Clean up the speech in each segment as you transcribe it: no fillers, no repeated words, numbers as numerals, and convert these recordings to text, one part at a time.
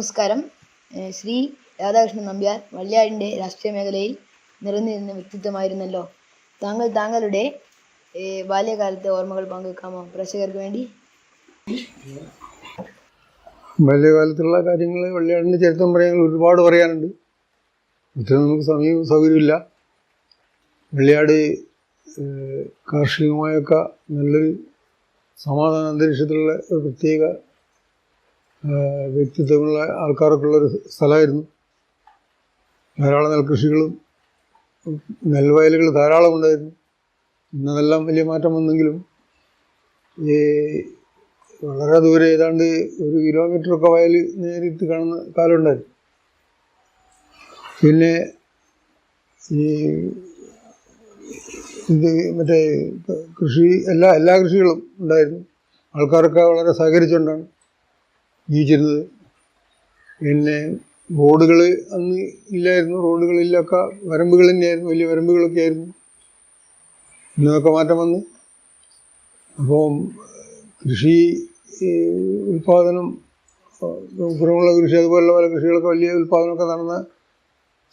നമസ്കാരം. ശ്രീ രാധാകൃഷ്ണൻ നമ്പ്യാർ വള്ളിയാടിൻ്റെ രാഷ്ട്രീയ മേഖലയിൽ നിറഞ്ഞിരുന്ന വ്യക്തിത്വമായിരുന്നല്ലോ. താങ്കളുടെ ബാല്യകാലത്തെ ഓർമ്മകൾ പങ്കുവെക്കാമോ പ്രേക്ഷകർക്ക് വേണ്ടി? ബാല്യകാലത്തുള്ള കാര്യങ്ങൾ വള്ളിയാടിൻ്റെ ചരിത്രം പറയാൻ ഒരുപാട് പറയാനുണ്ട്. ഇത്രയും നമുക്ക് സമയവും സൗകര്യമില്ല. വള്ളിയാട് കാർഷികമായൊക്കെ നല്ലൊരു സമാധാന അന്തരീക്ഷത്തിലുള്ള ഒരു പ്രത്യേക വ്യക്തിത്വമുള്ള ആൾക്കാരൊക്കെ ഉള്ളൊരു സ്ഥലമായിരുന്നു. ധാരാളം നെൽകൃഷികളും നെൽവയലുകൾ ധാരാളം ഉണ്ടായിരുന്നു. ഇന്നതെല്ലാം വലിയ മാറ്റം വന്നെങ്കിലും ഈ വളരെ ദൂരെ ഏതാണ്ട് 1 കിലോമീറ്ററൊക്കെ വയൽ നേരിട്ട് കാണുന്ന കാലമുണ്ടായിരുന്നു. പിന്നെ ഈ മറ്റേ കൃഷി എല്ലാ കൃഷികളും ഉണ്ടായിരുന്നു. ആൾക്കാരൊക്കെ വളരെ സഹകരിച്ചുകൊണ്ടാണ് ജീവിച്ചിരുന്നത്. പിന്നെ റോഡുകൾ അന്ന് ഇല്ലായിരുന്നു. റോഡുകളിലൊക്കെ വരമ്പുകൾ തന്നെയായിരുന്നു, വലിയ വരമ്പുകളൊക്കെ ആയിരുന്നു. ഇന്നതൊക്കെ മാറ്റം വന്നു. അപ്പോൾ കൃഷി ഉൽപ്പാദനം, കുരുമുളക് കൃഷി അതുപോലുള്ള പല കൃഷികളൊക്കെ വലിയ ഉൽപ്പാദനമൊക്കെ നടന്ന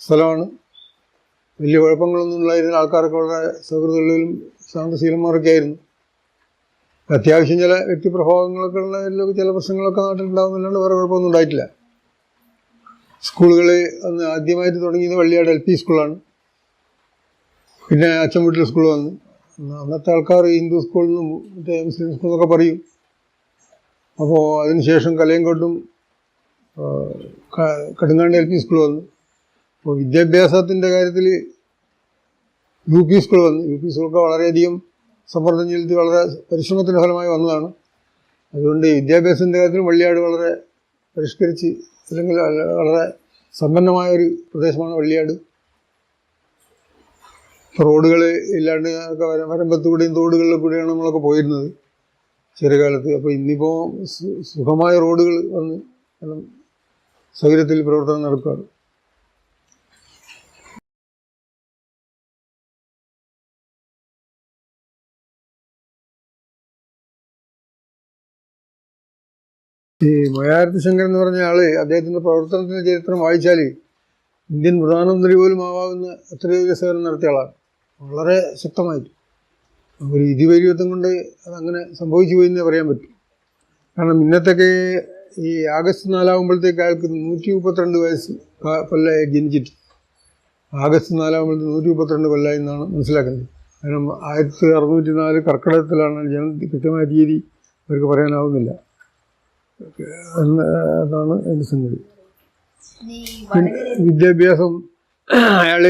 സ്ഥലമാണ്. വലിയ കുഴപ്പങ്ങളൊന്നും ഉണ്ടായിരുന്നില്ല. ആൾക്കാരൊക്കെ വളരെ സൗഹൃദങ്ങളിലും ശാന്തശീലന്മാരൊക്കെ ആയിരുന്നു. അത്യാവശ്യം ചില വ്യക്തിപ്രഭാവങ്ങളൊക്കെ ഉള്ളതിലൊക്കെ ചില പ്രശ്നങ്ങളൊക്കെ നാട്ടിലുണ്ടാകുന്നല്ലാണ്ട് വേറെ കുഴപ്പമൊന്നും ഉണ്ടായിട്ടില്ല. സ്കൂളുകൾ അന്ന് ആദ്യമായിട്ട് തുടങ്ങിയത് വള്ളിയാട് LP സ്കൂളാണ്. പിന്നെ അച്ഛൻ വീട്ടിൽ സ്കൂൾ വന്നു. അന്നത്തെ ആൾക്കാർ ഹിന്ദു സ്കൂളിൽ നിന്നും മറ്റേ മുസ്ലിം സ്കൂളിൽ നിന്നൊക്കെ പറയും. അപ്പോൾ അതിനുശേഷം കലയങ്കോട്ടും കടുങ്ങാണ്ട് LP സ്കൂൾ വന്നു. അപ്പോൾ വിദ്യാഭ്യാസത്തിൻ്റെ കാര്യത്തിൽ UP സ്കൂൾ വന്നു. UP സ്കൂളൊക്കെ വളരെയധികം സമ്മർദ്ദം ചെലുത്തി വളരെ പരിശ്രമത്തിൻ്റെ ഫലമായി വന്നതാണ്. അതുകൊണ്ട് വിദ്യാഭ്യാസത്തിൻ്റെ കാര്യത്തിൽ വള്ളിയാട് വളരെ പരിഷ്കരിച്ച് അല്ലെങ്കിൽ വളരെ സമ്പന്നമായൊരു പ്രദേശമാണ് വള്ളിയാട്. റോഡുകൾ ഇല്ലാണ്ട് വരമ്പത്തുകൂടെയും തോടുകളിൽ കൂടെയാണ് നമ്മളൊക്കെ പോയിരുന്നത് ചെറിയ കാലത്ത്. അപ്പോൾ ഇന്നിപ്പോൾ സുഖമായ റോഡുകൾ വന്ന് സൗകര്യത്തിൽ പ്രവർത്തനം നടക്കുകയാണ്. ഈ മൊയാരത്ത് ശങ്കർ എന്ന് പറഞ്ഞ ആള്, അദ്ദേഹത്തിൻ്റെ പ്രവർത്തനത്തിൻ്റെ ചരിത്രം വായിച്ചാൽ ഇന്ത്യൻ പ്രധാനമന്ത്രി പോലും ആവാവുന്ന അത്രയോ സേവനം നടത്തിയ ആളാണ്. വളരെ ശക്തമായിട്ട് ഒരു ഇതിവൈര്യത്വം കൊണ്ട് അതങ്ങനെ സംഭവിച്ചു പോയി എന്നേ പറയാൻ പറ്റും. കാരണം ഇന്നത്തൊക്കെ ഈ ആഗസ്റ്റ് 4 ആകുമ്പോഴത്തേക്ക് അയാൾക്ക് 132 വയസ്സ് കൊല്ലമായി ജനിച്ചിട്ട്. ആഗസ്റ്റ് 4 ആകുമ്പോഴത്തേക്ക് 132 കൊല്ലമായി എന്നാണ് മനസ്സിലാക്കുന്നത്. കാരണം 1604 കർക്കിടകത്തിലാണ് ജനം. കൃത്യമായ തീയതി അവർക്ക് പറയാനാവുന്നില്ല. അതാണ് എൻ്റെ സംഗതി. പിന്നെ വിദ്യാഭ്യാസം, അയാൾ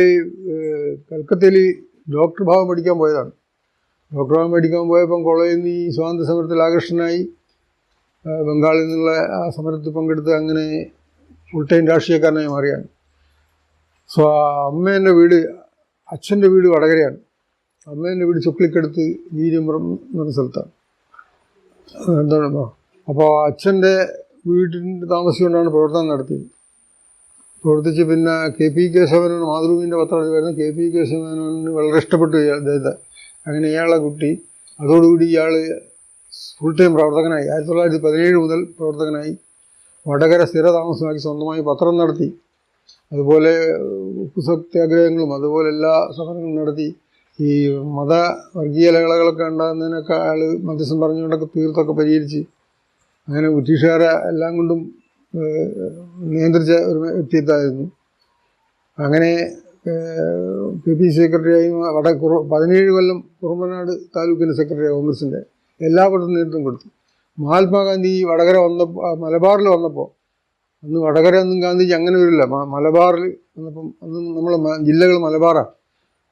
കൽക്കത്തയിൽ ഡോക്ടർ ഭാവം പഠിക്കാൻ പോയതാണ്. ഡോക്ടർ ഭാവം പഠിക്കാൻ പോയപ്പം കോളേജിൽ നിന്ന് ഈ സ്വാതന്ത്ര്യ സമരത്തിൽ ആകർഷനായി ബംഗാളിൽ നിന്നുള്ള ആ സമരത്തിൽ പങ്കെടുത്ത് അങ്ങനെ ഫുൾ ടൈം രാഷ്ട്രീയക്കാരനായി മാറിയാണ്. അമ്മേൻ്റെ വീട്, അച്ഛൻ്റെ വീട് വടകരയാണ്. അമ്മേൻ്റെ വീട് ചുക്ലിക്കടുത്ത് വീര്യമ്പുറം എന്ന് പറഞ്ഞ സ്ഥലത്താണ്. എന്താണ് അപ്പോൾ അച്ഛൻ്റെ വീട്ടിൻ്റെ താമസിച്ചുകൊണ്ടാണ് പ്രവർത്തനം നടത്തിയത്. പ്രവർത്തിച്ച് പിന്നെ KP കേശവനാണ് മാതൃഭൂമിൻ്റെ പത്രമായിരുന്നു. KP കേശവന് വളരെ ഇഷ്ടപ്പെട്ടു അദ്ദേഹത്തെ. അങ്ങനെ ഇയാളെ കുട്ടി. അതോടുകൂടി ഇയാൾ ഫുൾ ടൈം പ്രവർത്തകനായി. 1917 മുതൽ പ്രവർത്തകനായി. വടകര സ്ഥിര താമസമാക്കി സ്വന്തമായി പത്രം നടത്തി. അതുപോലെ ഉപ്പു സത്യാഗ്രഹങ്ങളും അതുപോലെ എല്ലാ സമരങ്ങളും നടത്തി. ഈ വർഗീയ ലഹളകളൊക്കെ ഉണ്ടാകുന്നതിനൊക്കെ അയാൾ മധ്യസ്ഥം പറഞ്ഞുകൊണ്ടൊക്കെ തീർത്തൊക്കെ പരിഹരിച്ച് അങ്ങനെ ബ്രിട്ടീഷുകാരെ എല്ലാം കൊണ്ടും നിയന്ത്രിച്ച ഒരു വ്യക്തിത്വമായിരുന്നു. അങ്ങനെ PP സെക്രട്ടറിയായി 17 കൊല്ലം കുറുമ്പനാട് താലൂക്കിൻ്റെ സെക്രട്ടറി കോൺഗ്രസിൻ്റെ എല്ലാ പട്ടണ നേതൃത്വം കൊടുത്തു. മഹാത്മാഗാന്ധി വടകര മലബാറിൽ വന്നപ്പോൾ, അന്ന് വടകര ഒന്നും ഗാന്ധിജി അങ്ങനെ വരില്ല. മലബാറിൽ വന്നപ്പം അന്ന് നമ്മളെ ജില്ലകൾ മലബാറാണ്.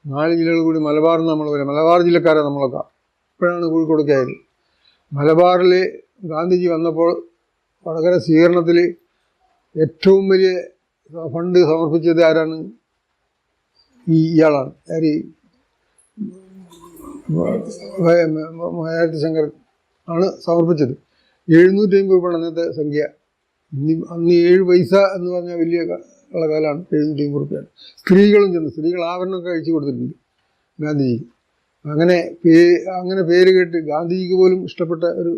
4 ജില്ലകൾ കൂടി മലബാറെന്ന് നമ്മൾ പറയാം. മലബാർ ജില്ലക്കാരാണ് നമ്മളൊക്കെ. ഇപ്പോഴാണ് കോഴിക്കോടൊക്കെ ആയത്. മലബാറിൽ ഗാന്ധിജി വന്നപ്പോൾ വടകര സ്വീകരണത്തിൽ ഏറ്റവും വലിയ ഫണ്ട് സമർപ്പിച്ചത് ആരാണ്? ഇയാളാണ്. മൊയാരത്ത് ശങ്കർ ആണ് സമർപ്പിച്ചത്. 750 രൂപയാണ് അന്നത്തെ സംഖ്യ. അന്ന് 7 പൈസ എന്ന് പറഞ്ഞാൽ വലിയ ഉള്ള കാലമാണ്. 750 രൂപയാണ്. സ്ത്രീകളും ചെന്നു. സ്ത്രീകൾ ആഭരണമൊക്കെ അഴിച്ചു കൊടുത്തിട്ടുണ്ട് ഗാന്ധിജിക്ക്. അങ്ങനെ പേര് കേട്ട് ഗാന്ധിജിക്ക് പോലും ഇഷ്ടപ്പെട്ട ഒരു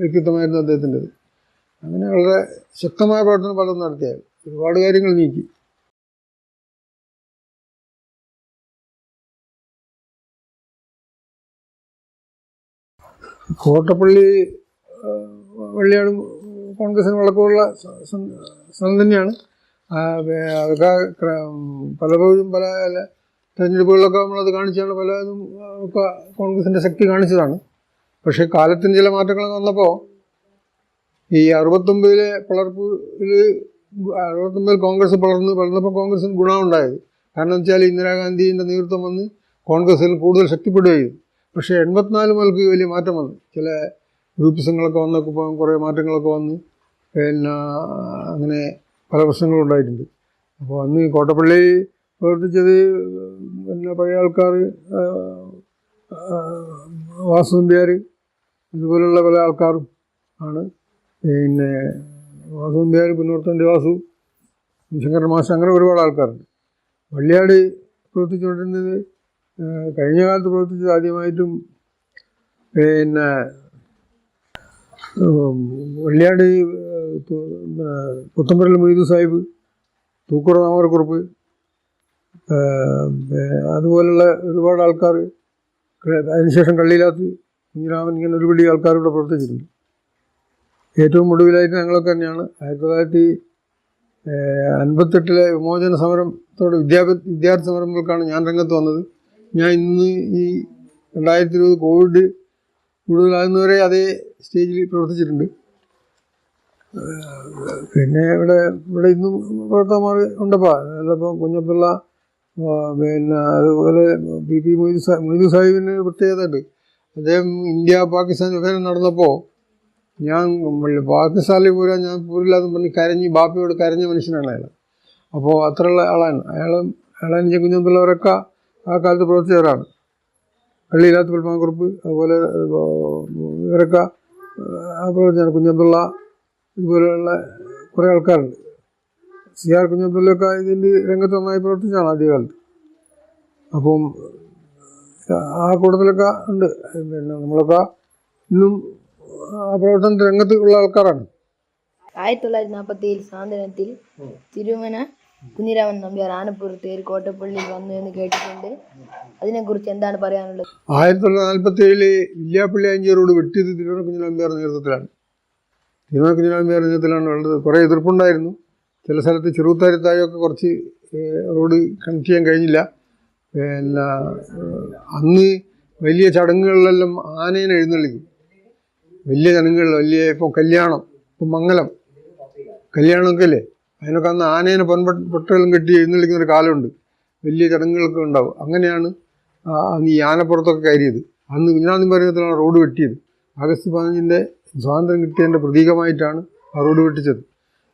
വ്യക്തിത്വമായിരുന്നു അദ്ദേഹത്തിൻ്റെത്. അങ്ങനെ വളരെ ശക്തമായ പ്രവർത്തനം പലതും നടത്തിയാൽ ഒരുപാട് കാര്യങ്ങൾ നീക്കി. കോട്ടപ്പള്ളി വള്ളിയാട് കോൺഗ്രസിന് വളക്കമുള്ള സ്ഥലം തന്നെയാണ്. അതൊക്കെ പലപ്പോഴും പല തെരഞ്ഞെടുപ്പുകളിലൊക്കെ നമ്മളത് കാണിച്ചാണ് പലതും ഒക്കെ കോൺഗ്രസിൻ്റെ ശക്തി കാണിച്ചതാണ്. പക്ഷേ കാലത്തിന് ചില മാറ്റങ്ങളൊക്കെ വന്നപ്പോൾ ഈ 69 69 കോൺഗ്രസ് വളർന്നപ്പോൾ കോൺഗ്രസിന് ഗുണമുണ്ടായത്. കാരണം വെച്ചാൽ ഇന്ദിരാഗാന്ധിൻ്റെ നേതൃത്വം വന്ന് കോൺഗ്രസിൽ കൂടുതൽ ശക്തിപ്പെടുകയും. പക്ഷേ 84 മുതൽക്ക് വലിയ മാറ്റം വന്നു. ചില ഗ്രൂപ്പിസങ്ങളൊക്കെ വന്നപ്പോൾ കുറേ മാറ്റങ്ങളൊക്കെ വന്ന് പിന്നെ അങ്ങനെ പല പ്രശ്നങ്ങളും ഉണ്ടായിട്ടുണ്ട്. അപ്പോൾ അന്ന് കോട്ടപ്പള്ളി പ്രവർത്തിച്ചത് പിന്നെ പഴയ ആൾക്കാർ വാസുനമ്പ്യാർ ഇതുപോലുള്ള പല ആൾക്കാരും ആണ്. പിന്നെ വാസുനമ്പ്യാർ, പുന്നൂർത്തൻ്റെ വാസു, ശങ്കരൻ മാസ്റ്റർ, അങ്ങനെ ഒരുപാട് ആൾക്കാരുണ്ട്. വള്ളിയാട് പ്രവർത്തിച്ചുകൊണ്ടിരുന്നത് കഴിഞ്ഞ കാലത്ത് പ്രവർത്തിച്ചത് ആദ്യമായിട്ടും പിന്നെ വള്ളിയാട് പുത്തമ്പരൽ മൊയ്തു സാഹിബ്, തൂക്കുറ താമരക്കുറുപ്പ്, അതുപോലുള്ള ഒരുപാട് ആൾക്കാർ, അതിനുശേഷം കള്ളിയിലാത്ത് കുഞ്ഞിരാമൻ, ഇങ്ങനെ ഒരുപടി ആൾക്കാർ ഇവിടെ പ്രവർത്തിച്ചിട്ടുണ്ട്. ഏറ്റവും ഒടുവിലായിട്ട് ഞങ്ങളൊക്കെ തന്നെയാണ് 1958 വിമോചന സമരത്തോടെ വിദ്യാർത്ഥി സമരങ്ങൾക്കാണ് ഞാൻ രംഗത്ത് വന്നത്. ഞാൻ ഇന്ന് ഈ 2020 കോവിഡ് കൂടുതലാകുന്നവരെ അതേ സ്റ്റേജിൽ പ്രവർത്തിച്ചിട്ടുണ്ട്. പിന്നെ ഇവിടെ ഇന്നും പ്രവർത്തകന്മാർ ഉണ്ടപ്പോൾ അതപ്പോൾ കുഞ്ഞപ്പിള്ള, പിന്നെ അതുപോലെ PP മൊയ്തു സാഹിബിന് പ്രത്യേകതയുണ്ട്. അദ്ദേഹം ഇന്ത്യ പാകിസ്ഥാൻ വിഭജനം നടന്നപ്പോൾ ഞാൻ പാകിസ്ഥാനിൽ പോരാൻ ഞാൻ പോരില്ലാന്ന് പറഞ്ഞ് കരഞ്ഞ് ബാപ്പയോട് കരഞ്ഞ മനുഷ്യനാണ് അയാൾ. അപ്പോൾ അത്രയുള്ള ആളാണ് അയാളെനിക്ക് കുഞ്ഞപ്പിള്ളവരൊക്കെ ആ കാലത്ത് പ്രവർത്തിച്ചവരാണ്. കള്ളിയിലാത്ത പത്മകുറുപ്പ്, അതുപോലെ ഇവരൊക്കെ ആ പ്രവർത്തിച്ചാണ്. കുഞ്ഞപ്പിള്ള, ഇതുപോലെയുള്ള കുറേ ആൾക്കാരുണ്ട്. CR കുഞ്ഞപ്പിള്ളയൊക്കെ ഇതിൻ്റെ രംഗത്ത് നന്നായി പ്രവർത്തിച്ചാണ് ആദ്യകാലത്ത്. അപ്പം ആ കൂട്ടത്തിലൊക്കെ ഉണ്ട്. പിന്നെ നമ്മളൊക്കെ ഇന്നും ആ പ്രവർത്തനത്തിൽ രംഗത്ത് ഉള്ള ആൾക്കാരാണ്. 1947 സ്വാതന്ത്ര്യത്തിൽ തിരുമന കുഞ്ഞിരാമൻ നമ്പ്യാർ ആനപ്പുറത്ത് കോട്ടപ്പള്ളിയിൽ വന്നു എന്ന് കേട്ടിട്ടുണ്ട്. അതിനെക്കുറിച്ച് എന്താണ് പറയാനുള്ളത്? 1947 വില്യാപ്പള്ളി അഞ്ചി റോഡ് വെട്ടിയത് തിരുമന കുഞ്ഞിരാമൻ നമ്പ്യാരുടെ നേതൃത്വത്തിലാണ്. വളരെ കുറേ എതിർപ്പുണ്ടായിരുന്നു. ചില സ്ഥലത്ത് ചെറുത്താഴത്താഴൊക്കെ കുറച്ച് റോഡ് കണക്ട് ചെയ്യാൻ കഴിഞ്ഞില്ല. പിന്നെ അന്ന് വലിയ ചടങ്ങുകളിലെല്ലാം ആനേനെ എഴുന്നള്ളിക്കും. വലിയ ചടങ്ങുകളിൽ ഇപ്പോൾ കല്യാണം, ഇപ്പം മംഗലം കല്യാണമൊക്കെ അല്ലേ, അതിനൊക്കെ അന്ന് ആനേനെ പൊട്ടലും കെട്ടി എഴുന്നള്ളിക്കുന്നൊരു കാലമുണ്ട്. വലിയ ചടങ്ങുകളൊക്കെ ഉണ്ടാവും. അങ്ങനെയാണ് അന്ന് ഈ ആനപ്പുറത്തൊക്കെ കയറിയത്. അന്ന് കുഞ്ഞിരാമൻ പറയുന്നതിലാണ് റോഡ് വെട്ടിയത്. ആഗസ്റ്റ് 15 സ്വാതന്ത്ര്യം കിട്ടിയതിൻ്റെ പ്രതീകമായിട്ടാണ് ആ റോഡ് വെട്ടിച്ചത്.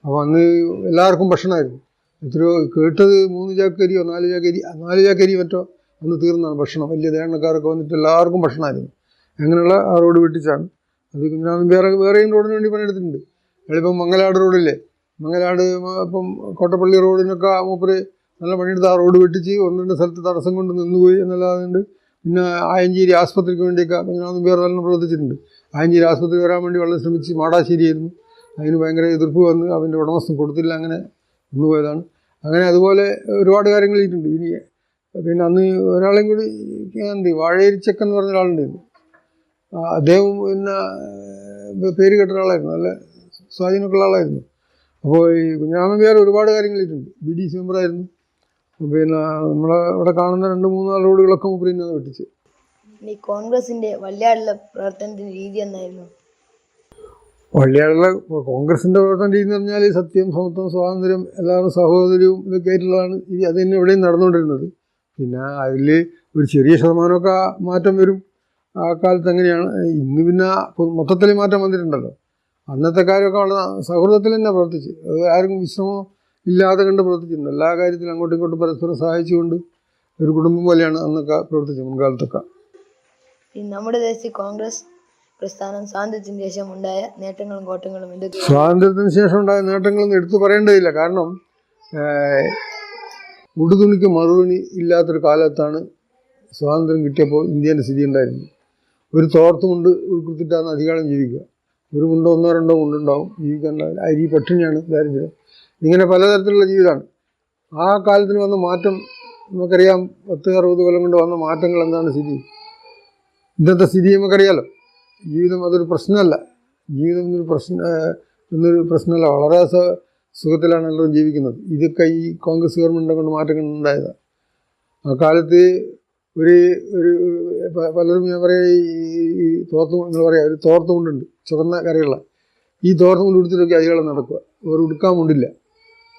അപ്പോൾ അന്ന് എല്ലാവർക്കും ഭക്ഷണമായിരുന്നു. എത്രയോ കേട്ടത് 3 ചാക്കരിയോ 4 ചാക്കരി മറ്റോ അന്ന് തീർന്നാണ് ഭക്ഷണം. വലിയ ദേഹക്കാരൊക്കെ വന്നിട്ട് എല്ലാവർക്കും ഭക്ഷണമായിരുന്നു. അങ്ങനെയുള്ള ആ റോഡ് വെട്ടിച്ചാണ്. അത് കുഞ്ഞിരാമൻ വേറെയും റോഡിന് വേണ്ടി പണിയെടുത്തിട്ടുണ്ട്. എളിപ്പം മംഗലാട് റോഡില്ലേ, മംഗലാട് ഇപ്പം കോട്ടപ്പള്ളി റോഡിനൊക്കെ മൂപ്പര് നല്ല പണിയെടുത്ത് ആ റോഡ് വെട്ടിച്ച് 1-2 സ്ഥലത്ത് തടസ്സം കൊണ്ട് നിന്നുപോയി എന്നല്ലാതെ. പിന്നെ ആയഞ്ചേരി ആസ്പത്രിക്ക് വേണ്ടിയൊക്കെ കുഞ്ഞിരാമൻ നല്ല പ്രവർത്തിച്ചിട്ടുണ്ട്. ആയഞ്ചേരി ആസ്പത്രി വരാൻ വേണ്ടി വളരെ ശ്രമിച്ച് മാടാശ്ശേരിയായിരുന്നു. അതിന് ഭയങ്കര എതിർപ്പ് വന്ന് അതിൻ്റെ ഉടമസ്ഥൻ കൊടുത്തില്ല, അങ്ങനെ നിന്നുപോയതാണ്. അങ്ങനെ അതുപോലെ ഒരുപാട് കാര്യങ്ങൾ ചെയ്തിട്ടുണ്ട്. ഇനി പിന്നെ അന്ന് ഒരാളെയും കൂടി ഉണ്ട്, വാഴേരിച്ചക്കൻ എന്ന് പറഞ്ഞ ഒരാളുണ്ടായിരുന്നു. അദ്ദേഹം പിന്നെ പേര് കേട്ട ഒരാളായിരുന്നു, നല്ല സ്വാധീനമൊക്കെ ഉള്ള ആളായിരുന്നു. അപ്പോൾ ഈ കുഞ്ഞിരാമൻ നമ്പ്യാർ ഒരുപാട് കാര്യങ്ങൾ ചെയ്തിട്ടുണ്ട്. BDC മെമ്പറായിരുന്നു. പിന്നെ നമ്മളെ ഇവിടെ കാണുന്ന 2-3 റോഡുകളൊക്കെ മൂപ്പര് തന്നെയാണ് വെട്ടിച്ച്. ഈ കോൺഗ്രസിന്റെ വള്ളിയാടിലെ പ്രവർത്തനത്തിന്റെ രീതി എന്നായിരുന്നു? വള്ളിയാടിലെ കോൺഗ്രസിൻ്റെ പ്രവർത്തന രീതി എന്ന് പറഞ്ഞാൽ സത്യം, സമത്വം, സ്വാതന്ത്ര്യം, എല്ലാവരും സഹോദര്യവും ഇതൊക്കെ ആയിട്ടുള്ളതാണ്. അത് തന്നെ എവിടെയും നടന്നുകൊണ്ടിരുന്നത്. പിന്നെ അതിൽ ഒരു ചെറിയ ശതമാനമൊക്കെ മാറ്റം വരും. ആ കാലത്ത് അങ്ങനെയാണ്. ഇന്ന് പിന്നെ മൊത്തത്തിൽ മാറ്റം വന്നിട്ടുണ്ടല്ലോ. അന്നത്തെ കാര്യമൊക്കെ വളരെ സൗഹൃദത്തിൽ തന്നെ പ്രവർത്തിച്ച്, അത് ആർക്കും വിശ്രമം ഇല്ലാതെ കണ്ട് പ്രവർത്തിച്ചിട്ടുണ്ട്. എല്ലാ കാര്യത്തിലും അങ്ങോട്ടും ഇങ്ങോട്ടും പരസ്പരം സഹായിച്ചുകൊണ്ട് ഒരു കുടുംബം പോലെയാണ് അന്നൊക്കെ പ്രവർത്തിച്ചത്, മുൻകാലത്തൊക്കെ. നമ്മുടെ ദേശീയ കോൺഗ്രസ് പ്രസ്ഥാനം സ്വാതന്ത്ര്യത്തിന് ശേഷം ഉണ്ടായ നേട്ടങ്ങളും കോട്ടങ്ങളും എന്തൊക്കെ? സ്വാതന്ത്ര്യത്തിന് ശേഷം ഉണ്ടായ നേട്ടങ്ങളൊന്നും എടുത്തു പറയേണ്ടതില്ല. കാരണം ഉടുതുണിക്ക് മറുതുണി ഇല്ലാത്തൊരു കാലത്താണ് സ്വാതന്ത്ര്യം കിട്ടിയപ്പോൾ ഇന്ത്യൻ്റെ സ്ഥിതി ഉണ്ടായിരുന്നത്. ഒരു തോർത്തുകൊണ്ട് ഉൾക്കൊടുത്തിട്ടാണ് അധികാരം ജീവിക്കുക. ഒരു മുണ്ടോ ഒന്നോ രണ്ടോ മുണ്ടുണ്ടാവും, ജീവിക്കാൻ അരി പട്ടിണിയാണ്, ദാരിദ്ര്യം, ഇങ്ങനെ പലതരത്തിലുള്ള ജീവിതമാണ്. ആ കാലത്തിന് വന്ന മാറ്റം നമുക്കറിയാം. 10-60 കൊല്ലം കൊണ്ട് വന്ന മാറ്റങ്ങൾ എന്താണ് സ്ഥിതി? ഇന്നത്തെ സ്ഥിതി നമുക്കറിയാലോ. ജീവിതം അതൊരു പ്രശ്നമല്ല, ജീവിതം എന്നൊരു പ്രശ്നമല്ല. വളരെ സുഖത്തിലാണ് എല്ലാവരും ജീവിക്കുന്നത്. ഇതൊക്കെ ഈ കോൺഗ്രസ് ഗവൺമെൻറ്റിനെ കൊണ്ട് മാറ്റങ്ങൾ ഉണ്ടായതാണ്. ആ കാലത്ത് ഒരു പലരും ഞാൻ പറയാം, ഈ തോർത്ത് നിങ്ങൾ പറയാം, ഒരു തോർത്ത് കൊണ്ടുണ്ട് ചുവന്ന കരയുള്ള, ഈ തോർത്ത് കൊണ്ട് ഉടുത്തിട്ടൊക്കെ അധികം നടക്കുക, അവർ ഉടുക്കാൻ കൊണ്ടില്ല,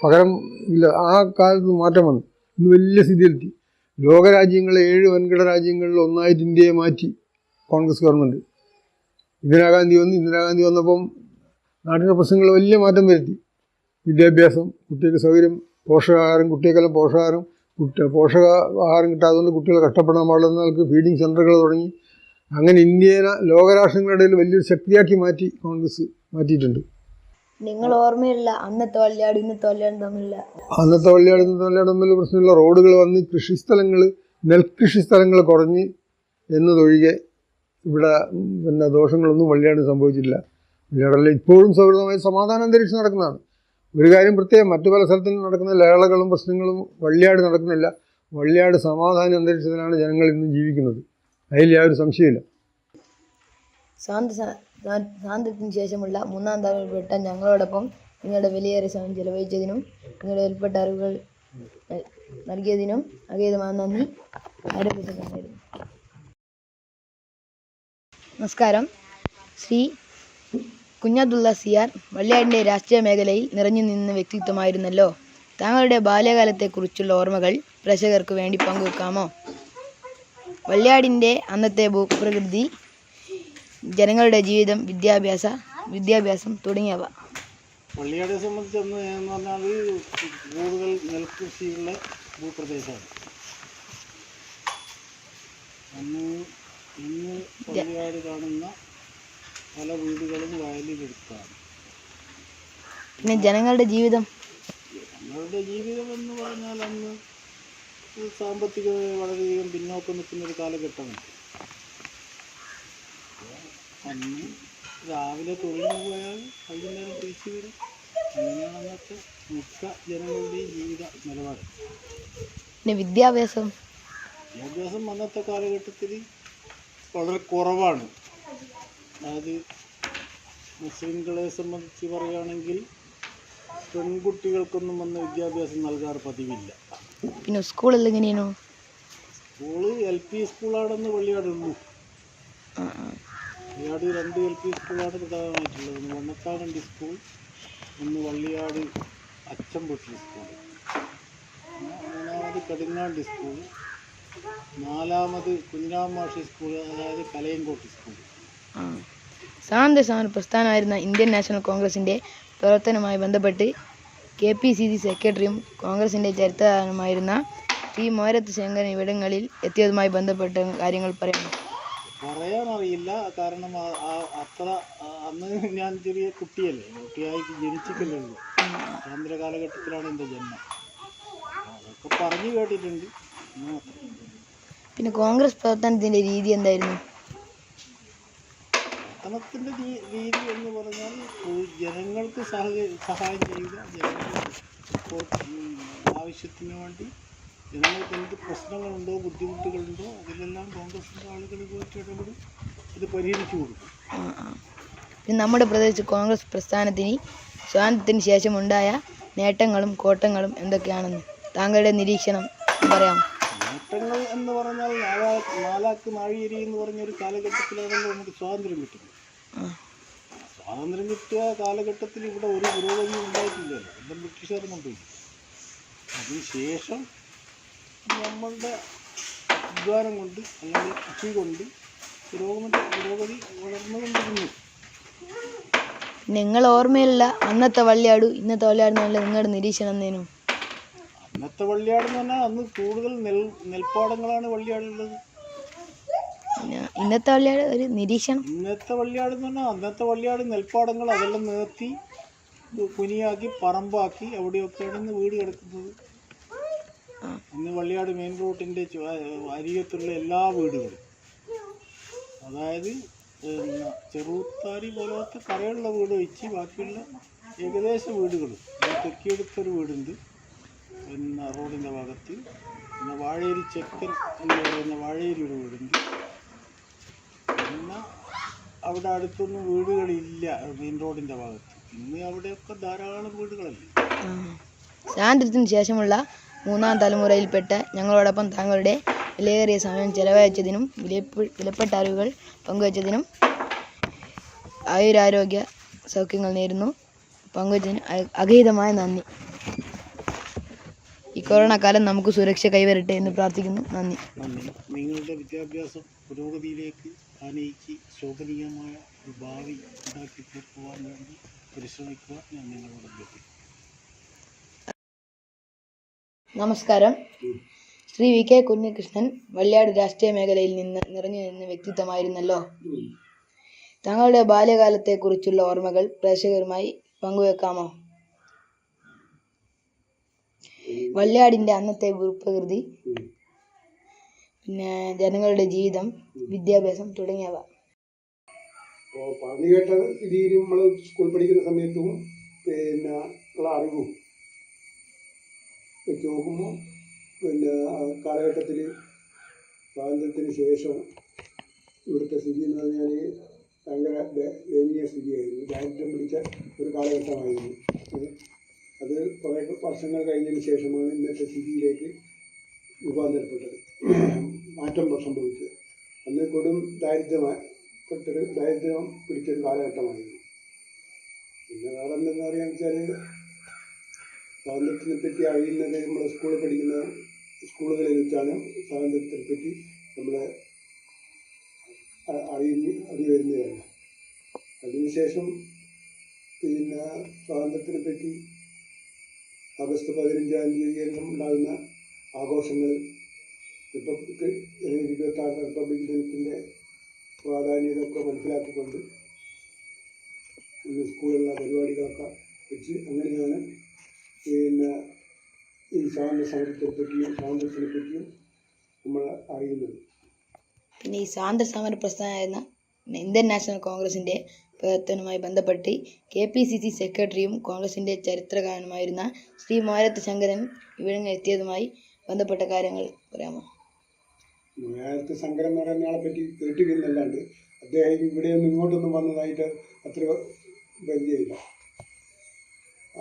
പകരം ഇല്ല. ആ കാലത്ത് മാറ്റം വന്നു. ഇന്ന് വലിയ സ്ഥിതിയിലെത്തി. ലോകരാജ്യങ്ങളെ 7 വൻകിട രാജ്യങ്ങളിൽ ഒന്നായിട്ട് ഇന്ത്യയെ മാറ്റി കോൺഗ്രസ് ഗവൺമെൻറ്. ഇന്ദിരാഗാന്ധി വന്നപ്പം നാട്ടിലെ പ്രശ്നങ്ങൾ വലിയ മാറ്റം വരുത്തി. വിദ്യാഭ്യാസം, കുട്ടികൾക്ക് സൗകര്യം, പോഷകാഹാരം, കുട്ടികൾക്കെല്ലാം പോഷകാഹാരം കിട്ടാത്തതുകൊണ്ട് കുട്ടികൾ കഷ്ടപ്പെടാൻ പാടുന്നവർക്ക് ഫീഡിങ് സെൻ്ററുകൾ തുടങ്ങി. അങ്ങനെ ഇന്ത്യയെ ലോകരാഷ്ട്രങ്ങളുടെ ഇടയിൽ വലിയൊരു ശക്തിയാക്കി മാറ്റി കോൺഗ്രസ് മാറ്റിയിട്ടുണ്ട്. നിങ്ങൾ ഓർമ്മയില്ല അന്നത്തെ വള്ളിയാട് ഇന്നത്തെ വള്ളിയാട് തമ്മിലുള്ള അന്നത്തെ വള്ളിയാട് ഇന്നത്തെ വള്ളിയാട് തമ്മിൽ പ്രശ്നമില്ല. റോഡുകൾ വന്ന് നെൽകൃഷി സ്ഥലങ്ങൾ കുറഞ്ഞ് എന്നതൊഴികെ ഇവിടെ പിന്നെ ദോഷങ്ങളൊന്നും വള്ളിയാട് സംഭവിച്ചിട്ടില്ല. വള്ളിയാടെല്ലാം ഇപ്പോഴും സൗഹൃദമായ സമാധാന അന്തരീക്ഷം നടക്കുന്നതാണ്. ഒരു കാര്യം പ്രത്യേകം, മറ്റു പല സ്ഥലത്തും നടക്കുന്ന ലഹളകളും പ്രശ്നങ്ങളും വള്ളിയാട് നടക്കുന്നില്ല. വള്ളിയാട് സമാധാന അന്തരീക്ഷത്തിലാണ് ജനങ്ങൾ ഇന്നും ജീവിക്കുന്നത്. അതിൽ യാതൊരു സംശയമില്ല. സ്വാതന്ത്ര്യത്തിന് ശേഷമുള്ള 3ാം തലമുറയിൽപ്പെട്ട ഞങ്ങളോടൊപ്പം നിങ്ങളുടെ വിലയേറിയ സമയം ചെലവഴിച്ചതിനും നിങ്ങളുടെ വിലപ്പെട്ട അറിവുകൾ നൽകിയതിനും അഗേതമായ നന്ദി. ആരോഗ്യമായിരുന്നു. നമസ്കാരം. ശ്രീ കുഞ്ഞബ്ദുള്ള സിയാർ വള്ളിയാടിൻ്റെ രാഷ്ട്രീയ മേഖലയിൽ നിറഞ്ഞു നിന്ന വ്യക്തിത്വമായിരുന്നല്ലോ. താങ്കളുടെ ബാല്യകാലത്തെക്കുറിച്ചുള്ള ഓർമ്മകൾ പ്രേക്ഷകർക്ക് വേണ്ടി പങ്കുവെക്കാമോ? വള്ളിയാടിൻ്റെ അന്നത്തെ ഭൂപ്രകൃതി, ജനങ്ങളുടെ ജീവിതം, വിദ്യാഭ്യാസം തുടങ്ങിയവ. വള്ളിയാടിനെ സംബന്ധിച്ചെന്ന് പറഞ്ഞാൽ കൂടുതൽ നെൽകൃഷിയുള്ള ഭൂപ്രദേശമാണ്. ഇന്ന് വള്ളിയാട് കാണുന്ന പല വീടുകളും വയലിലെടുത്താണ്. പിന്നെ ജനങ്ങളുടെ ജീവിതം എന്ന് പറഞ്ഞാൽ അന്ന് സാമ്പത്തികമായി വളരെയധികം പിന്നോക്കം നിൽക്കുന്നൊരു കാലഘട്ടമാണ്. അന്ന് രാവിലെ തൊഴിലിന് പോയാൽ വൈകുന്നേരം തിരിച്ചു വരും. അങ്ങനെയാണ് അന്നത്തെ മിക്ക ജനങ്ങളുടെയും ജീവിത നിലവാരം. പിന്നെ വിദ്യാഭ്യാസം അന്നത്തെ കാലഘട്ടത്തിൽ വളരെ കുറവാണ്. അതായത് മുസ്ലിംകളെ സംബന്ധിച്ച് പറയുകയാണെങ്കിൽ പെൺകുട്ടികൾക്കൊന്നും വന്ന് വിദ്യാഭ്യാസം നൽകാറ് പതിവില്ല. പിന്നെ സ്കൂളെല്ലാം എങ്ങനെയാണോ? School LP സ്കൂളാണെന്ന് വള്ളിയാടുള്ളൂ. വള്ളിയാട് 2 LP സ്കൂളാണ് പ്രധാനമായിട്ടുള്ളത്. ഒന്ന് വണ്ണത്താങ്കണ്ടി സ്കൂൾ, ഒന്ന് വള്ളിയാട് അച്ചംപൊട്ടി സ്കൂൾ, 3ാമത് കടുങ്ങാണ്ടി സ്കൂൾ, 4ാമത് കുഞ്ഞാമാഷി സ്കൂൾ, അതായത് കലയങ്കോട്ട് സ്കൂൾ. സ്വാതന്ത്ര്യ സമര പ്രസ്ഥാനമായിരുന്ന ഇന്ത്യൻ നാഷണൽ കോൺഗ്രസിൻ്റെ പ്രവർത്തനവുമായി ബന്ധപ്പെട്ട് KPCC സെക്രട്ടറിയും കോൺഗ്രസിൻ്റെ ചരിത്രകാരനുമായിരുന്ന ശ്രീ മോരത്ത് ശങ്കരൻ ഇവിടങ്ങളിൽ എത്തിയതുമായി ബന്ധപ്പെട്ട കാര്യങ്ങൾ പറയാനറിയില്ല. കാരണം അത്ര അന്ന് ഞാൻ ചെറിയ കുട്ടിയായി ജനിച്ചിട്ടല്ലേ ഉള്ളൂ. സ്വാതന്ത്ര്യ കാലഘട്ടത്തിലാണ് എൻ്റെ ജന്മം. അതൊക്കെ പറഞ്ഞു കേട്ടിട്ടുണ്ട്. പിന്നെ കോൺഗ്രസ് പ്രവർത്തനത്തിൻ്റെ രീതി എന്തായിരുന്നു? പ്രവർത്തനത്തിൻ്റെ രീതി എന്ന് പറഞ്ഞാൽ ജനങ്ങൾക്ക് സഹായം ചെയ്യുക, ജനങ്ങൾക്ക് ആവശ്യത്തിന് വേണ്ടി ജനങ്ങൾക്ക് എന്ത് പ്രശ്നങ്ങളുണ്ടോ ബുദ്ധിമുട്ടുകളുണ്ടോ അതിലെല്ലാം കോൺഗ്രസിൻ്റെ ആളുകൾ പോയിട്ട് ഇടപെടും, ഇത് പരിഹരിച്ചു കൊടുക്കും. പിന്നെ നമ്മുടെ പ്രദേശത്ത് കോൺഗ്രസ് പ്രസ്ഥാനത്തിന് സ്വാതന്ത്ര്യത്തിന് ശേഷമുണ്ടായ നേട്ടങ്ങളും കോട്ടങ്ങളും എന്തൊക്കെയാണെന്ന് താങ്കളുടെ നിരീക്ഷണം പറയാം. നേട്ടങ്ങൾ എന്ന് പറഞ്ഞാൽ നാലാക്ക് നാഴിയേരി എന്ന് പറഞ്ഞൊരു കാലഘട്ടത്തിലാണല്ലോ നമുക്ക് സ്വാതന്ത്ര്യം കിട്ടുന്നത്. സ്വാതന്ത്ര്യം കിട്ടിയ കാലഘട്ടത്തിൽ ഇവിടെ ഒരു പുരോഗതിയും ഉണ്ടായിട്ടില്ലല്ലോ. എല്ലാം ബ്രിട്ടീഷുകാർ കൊണ്ടുപോയി. അതിനുശേഷം നമ്മളുടെ അധ്വാനം കൊണ്ട് അല്ലെങ്കിൽ കൃഷി കൊണ്ട് പുരോഗതി വളർന്നുകൊണ്ടിരുന്നു. നിങ്ങൾ ഓർമ്മയില്ല അന്നത്തെ വള്ളിയാട് ഇന്നത്തെ വള്ളിയാട് നിങ്ങളുടെ നിരീക്ഷണം എന്തേനു? അന്നത്തെ വള്ളിയാട് എന്ന് പറഞ്ഞാൽ അന്ന് കൂടുതൽ നെൽപ്പാടങ്ങളാണ് വള്ളിയാടുള്ളത്. ഇന്നത്തെ വള്ളിയാട് ഒരു നിരീക്ഷണം. ഇന്നത്തെ വള്ളിയാട് എന്ന് പറഞ്ഞാൽ അന്നത്തെ വള്ളിയാട് നെൽപ്പാടങ്ങൾ അതെല്ലാം നിർത്തി കുനിയാക്കി പറമ്പാക്കി അവിടെയൊക്കെയാണ് ഇന്ന് വീട് കിടക്കുന്നത്. ഇന്ന് വള്ളിയാട് മെയിൻ റോഡിൻ്റെ അരികത്തുള്ള എല്ലാ വീടുകളും, അതായത് പിന്നെ ചെറുത്താരി പോലത്തെ കരയുള്ള വീട് വെച്ച് ബാക്കിയുള്ള ഏകദേശ വീടുകളും തെക്കിയെടുത്തൊരു വീടുണ്ട് പിന്നെ റോഡിൻ്റെ ഭാഗത്ത്. പിന്നെ വാഴേരി ചെക്കൻ എന്ന് പറയുന്ന വാഴേരി ഒരു വീടുണ്ട്. പിന്നെ അവിടെ അടുത്തൊന്നും വീടുകളില്ല മെയിൻ റോഡിൻ്റെ ഭാഗത്ത്. ഇന്ന് അവിടെയൊക്കെ ധാരാളം വീടുകളല്ലേ. സ്വാതന്ത്ര്യത്തിന് ശേഷമുള്ള മൂന്നാം തലമുറയിൽപ്പെട്ട ഞങ്ങളോടൊപ്പം താങ്കളുടെ വിലയേറിയ സമയം ചെലവഴിച്ചതിനും വിലപ്പെട്ട അറിവുകൾ പങ്കുവച്ചതിനും ആയുരാരോഗ്യ സൗഖ്യങ്ങൾ നേരുന്നു. പങ്കുവച്ചതിന് അഗീതമായ നന്ദി. ഈ കൊറോണ കാലം നമുക്ക് സുരക്ഷ കൈവരട്ടെ എന്ന് പ്രാർത്ഥിക്കുന്നു. നന്ദി. നിങ്ങളുടെ വിദ്യാഭ്യാസം പുരോഗതിയിലേക്ക് ആനയിച്ച് ശോഭനീയമായ ഒരു ഭാവി ഉണ്ടാക്കി തീർക്കുവാൻ വേണ്ടി പരിശ്രമിക്കുക ഞാൻ നിങ്ങളോട് അഭ്യർത്ഥിക്കുന്നു. നമസ്കാരം. ശ്രീ വി കെ കുഞ്ഞികൃഷ്ണൻ വള്ളിയാട് രാഷ്ട്രീയ മേഖലയിൽ നിന്ന് നിറഞ്ഞു നിന്ന വ്യക്തിത്വമായിരുന്നല്ലോ. താങ്കളുടെ ബാല്യകാലത്തെക്കുറിച്ചുള്ള ഓർമ്മകൾ പ്രേക്ഷകരുമായി പങ്കുവെക്കാമോ? വള്ളിയാടിൻ്റെ അന്നത്തെ ഭൂപ്രകൃതി, പിന്നെ ജനങ്ങളുടെ ജീവിതം, വിദ്യാഭ്യാസം തുടങ്ങിയവ. അപ്പോൾ പറഞ്ഞു കേട്ട രീതിയിൽ നമ്മൾ സ്കൂൾ പഠിക്കുന്ന സമയത്തും പിന്നെ ഉള്ള അറിവും വെച്ച് നോക്കുമ്പോൾ പിന്നെ കാലഘട്ടത്തിൽ സ്വാതന്ത്ര്യത്തിന് ശേഷം ഇവിടുത്തെ സ്ഥിതി എന്ന് പറഞ്ഞാൽ ഭയങ്കര ദയനീയ സ്ഥിതിയായിരുന്നു. ദാരിദ്ര്യം പിടിച്ച ഒരു കാലഘട്ടമായിരുന്നു. അത് കുറേ വർഷങ്ങൾ കഴിഞ്ഞതിന് ശേഷമാണ് ഇന്നത്തെ സ്ഥിതിയിലേക്ക് രൂപാന്തരപ്പെട്ടത്, മാറ്റം സംഭവിച്ചത്. അന്ന് കൊടും ദാരിദ്ര്യം പിടിച്ചൊരു കാലഘട്ടമായിരുന്നു. പിന്നെ വേറെ എന്തെന്ന് പറയുക വെച്ചാൽ സ്വാതന്ത്ര്യത്തിനെ പറ്റി അറിയുന്നത് നമ്മൾ സ്കൂളിൽ പഠിക്കുന്ന സ്കൂളുകളിൽ വെച്ചാണ് സ്വാതന്ത്ര്യത്തിനെ പറ്റി നമ്മൾ അറിഞ്ഞു വരുന്നതാണ്. അതിനുശേഷം പിന്നെ സ്വാതന്ത്ര്യത്തിനെ പറ്റി ആഗസ്റ്റ് 15-ാം തീയതിയെല്ലാം ഉണ്ടാകുന്ന ആഘോഷങ്ങൾ, ജനുവരി 26 റിപ്പബ്ലിക് ദിനത്തിൻ്റെ പ്രാധാന്യമൊക്കെ മനസ്സിലാക്കിക്കൊണ്ട് സ്കൂളിലുള്ള പരിപാടികളൊക്കെ വെച്ച് അങ്ങനെയാണ് പിന്നെ ഈ സ്വാതന്ത്ര്യ സമരത്തെപ്പറ്റിയും സ്വാതന്ത്ര്യത്തിനെ പറ്റിയും നമ്മൾ അറിയുന്നത്. പിന്നെ ഈ സ്വാതന്ത്ര്യ സമര പ്രസ്ഥാനമായിരുന്ന ഇന്ത്യൻ നാഷണൽ കോൺഗ്രസിൻ്റെ പ്രവർത്തനവുമായി ബന്ധപ്പെട്ട് KPCC സെക്രട്ടറിയും കോൺഗ്രസിൻ്റെ ചരിത്രകാരനുമായിരുന്ന ശ്രീ മാരത്ത് ശങ്കരൻ ഇവിടങ്ങൾ എത്തിയതുമായി ബന്ധപ്പെട്ട കാര്യങ്ങൾ പറയാമോ? മാരത്ത് ശങ്കരൻ എന്ന് പറയുന്ന ആളെ പറ്റി കേട്ടിരുന്നല്ലാണ്ട് അദ്ദേഹം ഇവിടെയൊന്നും ഇങ്ങോട്ടൊന്നും വന്നതായിട്ട് അത്ര പരിചയമില്ല,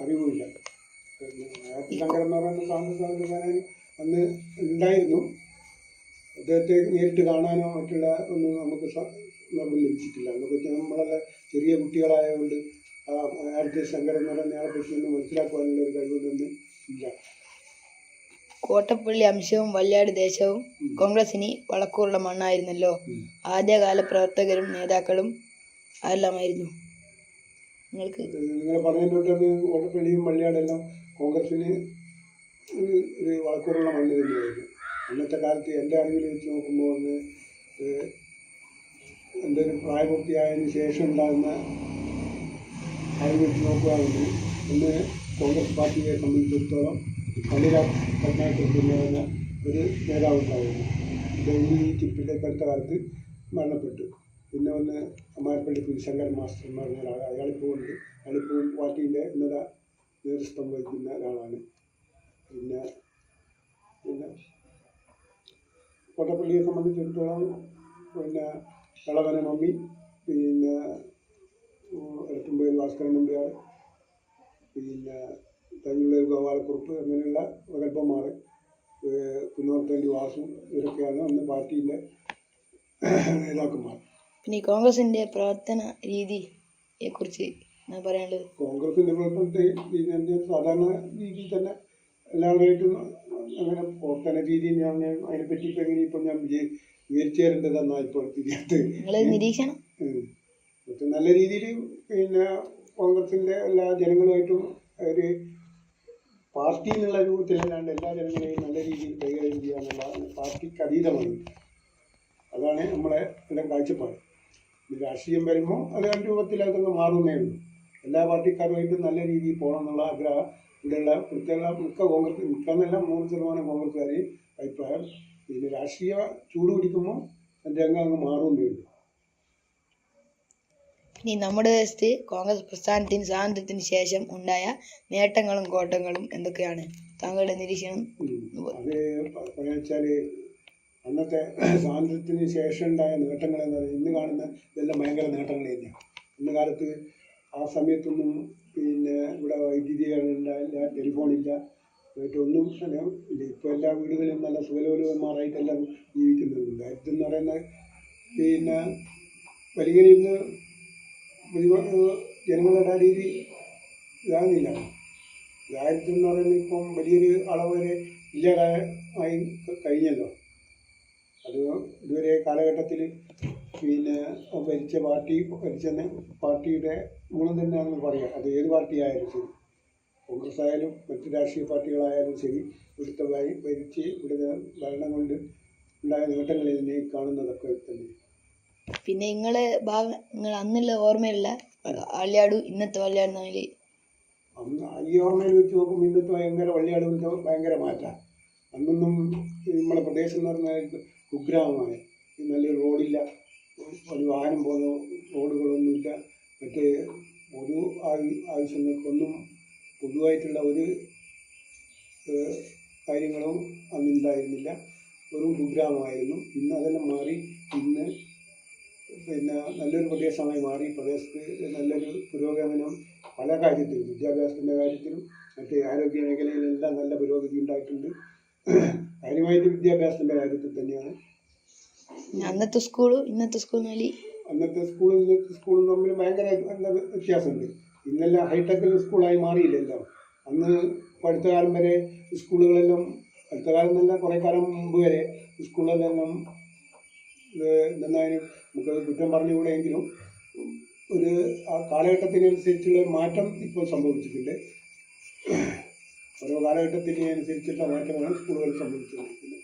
അറിവുമില്ല. മാരത്ത് ശങ്കരൻ എന്ന് പറയുന്ന സ്വാതന്ത്ര്യസമരക്കാരൻ അന്ന് ഉണ്ടായിരുന്നു. അദ്ദേഹത്തെ നേരിട്ട് കാണാനോ മറ്റുള്ള ഒന്നും നമുക്ക് നിർബന്ധം ലഭിച്ചിട്ടില്ല. അതിനെപ്പറ്റി നമ്മളെല്ലാം ചെറിയ കുട്ടികളായതുകൊണ്ട് മാരത്ത് ശങ്കരൻ എന്ന് പറയുന്ന ആളെ പറ്റിയൊന്നും മനസ്സിലാക്കുവാനുള്ള ഒരു കഴിവൊന്നും ഇല്ല. കോട്ടപ്പള്ളി അംശവും വള്ളിയാട് ദേശവും കോൺഗ്രസിന് വളക്കൂറുള്ള മണ്ണായിരുന്നല്ലോ. ആദ്യകാല പ്രവർത്തകരും നേതാക്കളും ആരെല്ലാമായിരുന്നു? നിങ്ങൾ പറഞ്ഞിട്ട് കോട്ടപ്പള്ളിയും വള്ളിയാടെല്ലാം കോൺഗ്രസിന് ഒരു വളക്കൂറുള്ള മണ്ണ് തന്നെയായിരുന്നു. അന്നത്തെ കാലത്ത് എൻ്റെ അറിവിൽ വെച്ച് നോക്കുമ്പോൾ ഒന്ന് എൻ്റെ ഒരു പ്രായപൂർത്തിയായതിനു ശേഷം ഉണ്ടാകുന്ന അറിവ് വെച്ച് നോക്കുകയാണെങ്കിൽ ഒന്ന് കോൺഗ്രസ് പാർട്ടിയെ സംബന്ധിച്ചിടത്തോളം മണിരാജ് പട്നായക് എന്ന് പറയുന്ന ഒരു നേതാവുണ്ടായിരുന്നു. ഡൽഹി ചിപ്പിൻ്റെ അടുത്ത കാലത്ത് മരണപ്പെട്ടു. പിന്നെ ഒന്ന് അമാരപ്പള്ളി ശങ്കരൻ മാസ്റ്റർ എന്ന് പറഞ്ഞ ഒരാൾ, അയാളിപ്പോൾ ഉണ്ട്. അയാളിപ്പോൾ പാർട്ടീൻ്റെ ഉന്നത നേതൃത്വം വഹിക്കുന്ന ഒരാളാണ്. പിന്നെ കോട്ടപ്പള്ളിയെ സംബന്ധിച്ചിടത്തോളം പിന്നെ ഇളവന മമ്മി, പിന്നെ എടത്തുമ്പയിൽ ഭാസ്കരൻ നമ്പ്യാർ, പിന്നെ തയ്യുള്ളൂർ ഗോപാലക്കുറുപ്പ്, അങ്ങനെയുള്ള പ്രഗത്ഭന്മാർ, കുന്നോർത്തണ്ടി വാസു, ഇവരൊക്കെയാണ് അന്ന് പാർട്ടിയിലെ നേതാക്കന്മാർ. പിന്നെ ഈ കോൺഗ്രസിൻ്റെ പ്രവർത്തന രീതിയെക്കുറിച്ച് പറയാനുള്ളത്? കോൺഗ്രസിൻ്റെ പ്രവർത്തനത്തെ രീതി സാധാരണ രീതിയിൽ തന്നെ എല്ലാവരുമായിട്ടും അങ്ങനെ പ്രവർത്തന രീതി ഞാൻ അതിനെപ്പറ്റി ഇപ്പം എങ്ങനെ ഇപ്പം ഞാൻ വിവരിച്ചു തരേണ്ടതെന്നാണ് ഇപ്പോൾ തിരിയാത്ത നിരീക്ഷണം. പക്ഷെ നല്ല രീതിയിൽ പിന്നെ കോൺഗ്രസിൻ്റെ എല്ലാ ജനങ്ങളുമായിട്ടും ഒരു പാർട്ടി എന്നുള്ള രൂപത്തിലല്ലാണ്ട് എല്ലാ ജനങ്ങളെയും നല്ല രീതിയിൽ കൈകാര്യം ചെയ്യാനുള്ള പാർട്ടിക്ക് അതീതമാണ്. അതാണ് നമ്മളെ എല്ലാം കാഴ്ചപ്പാട്. രാഷ്ട്രീയം വരുമ്പോൾ അത് രണ്ട് രൂപത്തിൽ അതൊക്കെ മാറുന്നേ ഉള്ളൂ. എല്ലാ പാർട്ടിക്കാരുമായിട്ടും നല്ല രീതിയിൽ പോകണം എന്നുള്ള ആഗ്രഹം ഇവിടെയുള്ള പ്രത്യേക മിക്കെന്നല്ല 100% കോൺഗ്രസ്സുകാരെയും അഭിപ്രായം. പിന്നെ രാഷ്ട്രീയ ചൂട് പിടിക്കുമ്പോൾ അതിൻ്റെ അങ്ങ് മാറുന്നേ ഉള്ളൂ. ഇനി നമ്മുടെ ദേശത്ത് കോൺഗ്രസ് പ്രസ്ഥാനത്തിന് സ്വാതന്ത്ര്യത്തിന് ശേഷം ഉണ്ടായ നേട്ടങ്ങളും കോട്ടങ്ങളും എന്തൊക്കെയാണ് താങ്കളുടെ നിരീക്ഷണം? അത് പറയാ വെച്ചാൽ അന്നത്തെ സ്വാതന്ത്ര്യത്തിന് ശേഷം ഉണ്ടായ നേട്ടങ്ങൾ എന്ന് പറയുന്നത് ഇന്ന് കാണുന്ന ഇതെല്ലാം ഭയങ്കര നേട്ടങ്ങൾ തന്നെയാണ്. ഇന്ന് കാലത്ത് ആ സമയത്തൊന്നും ഇവിടെ വൈദ്യുതി ഉണ്ടായില്ല, ടെലിഫോണില്ല, മറ്റൊന്നും ഇല്ല. ഇപ്പോൾ എല്ലാ വീടുകളിലും നല്ല സുഖലോലുപന്മാരായിട്ടെല്ലാം ജീവിക്കുന്നുണ്ട്. ദാരിദ്ര്യം എന്ന് പറയുന്നത് വലിയ ഇന്ന് ജനങ്ങളുടെ രീതി ഇതാകുന്നില്ല. ദാരിദ്ര്യം എന്ന് പറയുന്നത് ഇപ്പം വലിയൊരു അളവ് വരെ ഇല്ലാതായി കഴിഞ്ഞല്ലോ. അത് ഇതുവരെ കാലഘട്ടത്തിൽ ഭരിച്ച പാർട്ടിയുടെ ഗുണം തന്നെയാണെന്ന് പറയാം. അത് ഏത് പാർട്ടി ആയാലും ശരി, കോൺഗ്രസ് ആയാലും മറ്റ് രാഷ്ട്രീയ പാർട്ടികളായാലും ശരി, ഇവിടുത്തെ ഇവിടുത്തെ ഭരണം കൊണ്ട് ഉണ്ടായ നേട്ടങ്ങളിൽ തന്നെ കാണുന്നതൊക്കെ തന്നെ. പിന്നെ നിങ്ങൾ അന്നുള്ള ഓർമ്മയുള്ള വള്ളിയാട് ഇന്നത്തെ വള്ളിയാട് തമ്മിൽ ഈ ഓർമ്മയിൽ വെച്ച് നോക്കുമ്പോൾ ഇന്നത്തെ വള്ളിയാട് ഭയങ്കര മാറ്റമാണ്. അന്നൊന്നും നമ്മളെ പ്രദേശം എന്ന് പറഞ്ഞാൽ കുഗ്രാമമാണ്. നല്ലൊരു റോഡില്ല, ഒരു വാഹനം പോകുന്ന റോഡുകളൊന്നുമില്ല, മറ്റേ പൊതു ആവശ്യങ്ങൾക്കൊന്നും പൊതുവായിട്ടുള്ള ഒരു കാര്യങ്ങളും അന്നുണ്ടായിരുന്നില്ല. വെറും കുഗ്രാമമായിരുന്നു. ഇന്ന് അതെല്ലാം മാറി ഇന്ന് നല്ലൊരു പ്രദേശമായി മാറി. പ്രദേശത്ത് നല്ലൊരു പുരോഗമനം പല കാര്യത്തിലും, വിദ്യാഭ്യാസത്തിൻ്റെ കാര്യത്തിലും മറ്റ് ആരോഗ്യ മേഖലയിലെല്ലാം നല്ല പുരോഗതി ഉണ്ടായിട്ടുണ്ട്. കാര്യമായിട്ട് വിദ്യാഭ്യാസത്തിൻ്റെ കാര്യത്തിൽ തന്നെയാണ്. അന്നത്തെ സ്കൂളും ഇന്നത്തെ സ്കൂളും ഇന്നത്തെ സ്കൂളും തമ്മിൽ ഭയങ്കര നല്ല വ്യത്യാസമുണ്ട്. ഇന്നെല്ലാം ഹൈടെക് സ്കൂളായി മാറിയില്ലല്ലോ. അന്ന് അടുത്ത കാലം വരെ സ്കൂളുകളെല്ലാം, അടുത്ത കാലം എന്നല്ല കുറേ കാലം മുമ്പ് വരെ സ്കൂളുകളെല്ലാം എന്തായാലും നമുക്ക് കുറ്റം പറഞ്ഞുകൂടെയെങ്കിലും ഒരു ആ കാലഘട്ടത്തിനനുസരിച്ചുള്ള ഒരു മാറ്റം ഇപ്പോൾ സംഭവിച്ചിട്ടുണ്ട്. ഓരോ കാലഘട്ടത്തിനനുസരിച്ചുള്ള മാറ്റമാണ് സ്കൂളുകൾ സംഭവിച്ചുകൊണ്ടിരിക്കുന്നത്.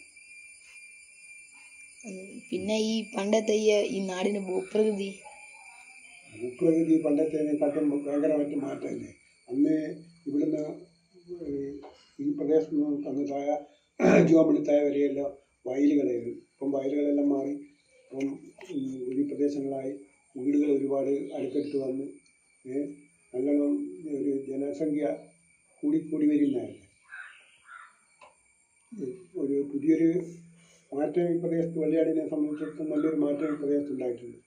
പിന്നെ ഈ പണ്ടത്തെ ഈ നാടിന് ഭൂപ്രകൃതി പണ്ടത്തേനെക്കാട്ടും ഭയങ്കരമായിട്ട് മാറ്റമല്ലേ. അന്ന് ഇവിടുന്ന് ഈ പ്രദേശത്ത് നിന്ന് അങ്ങ് ജുവാമ്പള്ളിത്തായ വരെയെല്ലാം വയലുകളായിരുന്നു. ഇപ്പം വയലുകളെല്ലാം മാറി. ഇപ്പം ഈ പ്രദേശങ്ങളായി വീടുകൾ ഒരുപാട് അടുത്തടുത്ത് വന്ന് നല്ലോണം ഒരു ജനസംഖ്യ കൂടിക്കൂടി വരുന്നതല്ലേ. ഒരു പുതിയൊരു മാറ്റം ഈ പ്രദേശത്ത്, വള്ളിയാടിനെ സംബന്ധിച്ചിടത്തോളം നല്ലൊരു മാറ്റം ഈ പ്രദേശത്തുണ്ടായിട്ടുണ്ട്.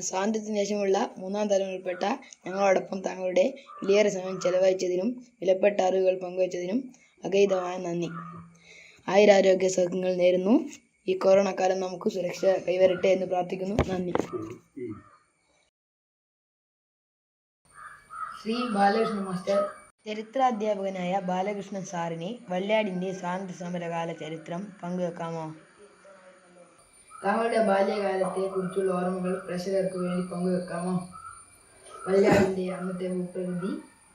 സ്വാതന്ത്ര്യത്തിന് ശേഷമുള്ള മൂന്നാം തലമുറയിൽപ്പെട്ട ഞങ്ങളോടൊപ്പം താങ്കളുടെ വിലയേറെ സമയം ചെലവഴിച്ചതിനും വിലപ്പെട്ട അറിവുകൾ പങ്കുവച്ചതിനും അഗൈതമായ നന്ദി. ആയുരാരോഗ്യ സൗഖ്യങ്ങൾ നേരുന്നു. ഈ കൊറോണ കാലം നമുക്ക് സുരക്ഷ കൈവരട്ടെ എന്ന് പ്രാർത്ഥിക്കുന്നു. നന്ദി. ശ്രീ ബാലകൃഷ്ണൻ മാസ്റ്റർ. ചരിത്രാധ്യാപകനായ ബാലകൃഷ്ണൻ സാറിന് വള്ളിയാടിൻ്റെ സ്വാതന്ത്ര്യ സമരകാല ചരിത്രം പങ്കുവെക്കാമോ? താങ്കളുടെ ബാല്യകാലത്തെ കുറിച്ചുള്ള ഓർമ്മകൾ പ്രേക്ഷകർക്ക് വേണ്ടി പങ്കുവെക്കാമോ? വള്ളിയാടിൻ്റെ അന്നത്തെ ഭൂപ്രകൃതി,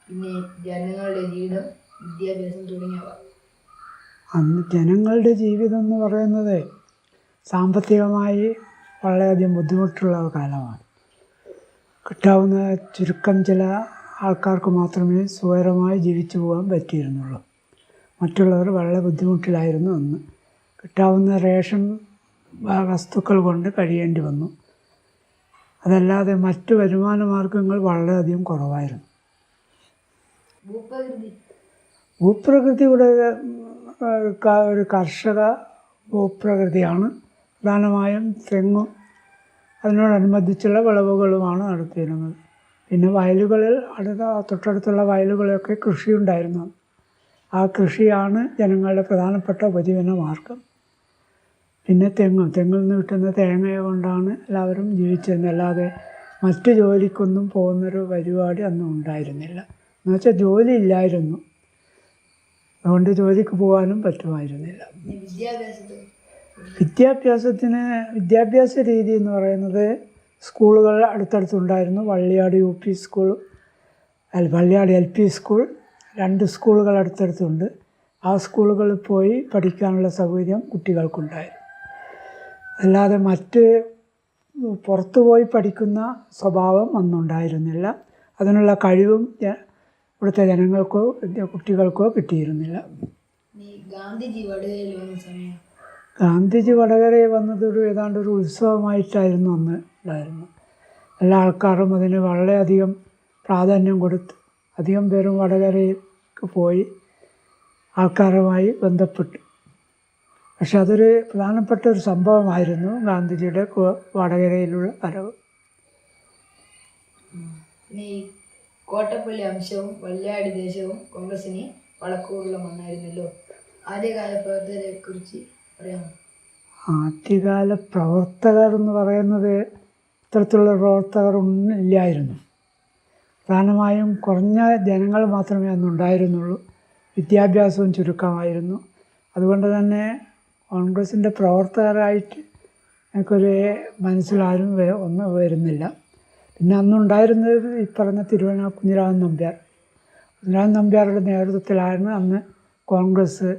പിന്നെ ജനങ്ങളുടെ ജീവിതം, വിദ്യാഭ്യാസം തുടങ്ങിയവ. അന്ന് ജനങ്ങളുടെ ജീവിതം എന്ന് പറയുന്നത് സാമ്പത്തികമായി വളരെയധികം ബുദ്ധിമുട്ടുള്ള കാലമാണ്. കിട്ടാവുന്ന ചുരുക്കം ചില ആൾക്കാർക്ക് മാത്രമേ സുഖകരമായി ജീവിച്ചു പോകാൻ പറ്റിയിരുന്നുള്ളൂ. മറ്റുള്ളവർ വളരെ ബുദ്ധിമുട്ടിലായിരുന്നു അന്ന്. കിട്ടാവുന്ന റേഷൻ വസ്തുക്കൾ കൊണ്ട് കഴിയേണ്ടി വന്നു. അതല്ലാതെ മറ്റ് വരുമാന മാർഗങ്ങൾ വളരെയധികം കുറവായിരുന്നു. ഭൂപ്രകൃതി ഇവിടെ ഒരു കർഷക ഭൂപ്രകൃതിയാണ്. പ്രധാനമായും തെങ്ങും അതിനോടനുബന്ധിച്ചുള്ള വിളവുകളുമാണ് നടത്തിയിരുന്നത്. പിന്നെ വയലുകളിൽ തൊട്ടടുത്തുള്ള വയലുകളിലൊക്കെ കൃഷിയുണ്ടായിരുന്നു. ആ കൃഷിയാണ് ജനങ്ങളുടെ പ്രധാനപ്പെട്ട ഉപജീവന മാർഗം. പിന്നെ തെങ്ങിൽ നിന്ന് കിട്ടുന്ന തേങ്ങ കൊണ്ടാണ് എല്ലാവരും ജീവിച്ചിരുന്നത്. അല്ലാതെ മറ്റു ജോലിക്കൊന്നും പോകുന്നൊരു പരിപാടി അന്നും ഉണ്ടായിരുന്നില്ല. എന്നുവെച്ചാൽ ജോലി ഇല്ലായിരുന്നു, അതുകൊണ്ട് ജോലിക്ക് പോകാനും പറ്റുമായിരുന്നില്ല. വിദ്യാഭ്യാസ രീതി എന്ന് പറയുന്നത് സ്കൂളുകൾ അടുത്തടുത്തുണ്ടായിരുന്നു. Valliyad UP school, Valliyad LP school, 2 സ്കൂളുകൾ അടുത്തടുത്തുണ്ട്. ആ സ്കൂളുകളിൽ പോയി പഠിക്കാനുള്ള സൗകര്യം കുട്ടികൾക്കുണ്ടായിരുന്നു. അല്ലാതെ മറ്റ് പുറത്തു പോയി പഠിക്കുന്ന സ്വഭാവം അന്നുണ്ടായിരുന്നില്ല. അതിനുള്ള കഴിവും ഇവിടുത്തെ ജനങ്ങൾക്കോ കുട്ടികൾക്കോ കിട്ടിയിരുന്നില്ല. ഗാന്ധിജി വടകരയിൽ വന്നത് ഏതാണ്ട് ഒരു ഉത്സവമായിട്ടായിരുന്നു അന്ന് ഉണ്ടായിരുന്നത്. എല്ലാ ആൾക്കാരും അതിന് വളരെയധികം പ്രാധാന്യം കൊടുത്ത് അധികം പേരും വടകരയിലേക്ക് പോയി ആൾക്കാരുമായി ബന്ധപ്പെട്ടു. പക്ഷെ അതൊരു പ്രധാനപ്പെട്ട ഒരു സംഭവമായിരുന്നു ഗാന്ധിജിയുടെ വടകരയിലുള്ള വരവ്. പിന്നെ ഈ കോട്ടപ്പള്ളി അംശവും വല്യാടി ദേശവും കോൺഗ്രസിന് വളക്കൂറുള്ള മണ്ണായിരുന്നല്ലോ. ആദ്യകാല പ്രവർത്തകരെ കുറിച്ച് പറയാമോ? ആദ്യകാല പ്രവർത്തകർ എന്ന് പറയുന്നത് ഇത്തരത്തിലുള്ള പ്രവർത്തകർ ഇല്ലായിരുന്നു. പ്രധാനമായും കുറഞ്ഞ ജനങ്ങൾ മാത്രമേ അന്നുണ്ടായിരുന്നുള്ളൂ. വിദ്യാഭ്യാസവും ചുരുക്കമായിരുന്നു. അതുകൊണ്ട് തന്നെ കോൺഗ്രസിൻ്റെ പ്രവർത്തകരായിട്ട് എനിക്കൊരു മനസ്സിലാരും ഒന്നും വരുന്നില്ല. പിന്നെ അന്നുണ്ടായിരുന്നത് ഈ പറഞ്ഞ കുഞ്ഞിരാമൻ നമ്പ്യാർ. കുഞ്ഞിരാമൻ നമ്പ്യാരുടെ നേതൃത്വത്തിലായിരുന്നു അന്ന് കോൺഗ്രസ്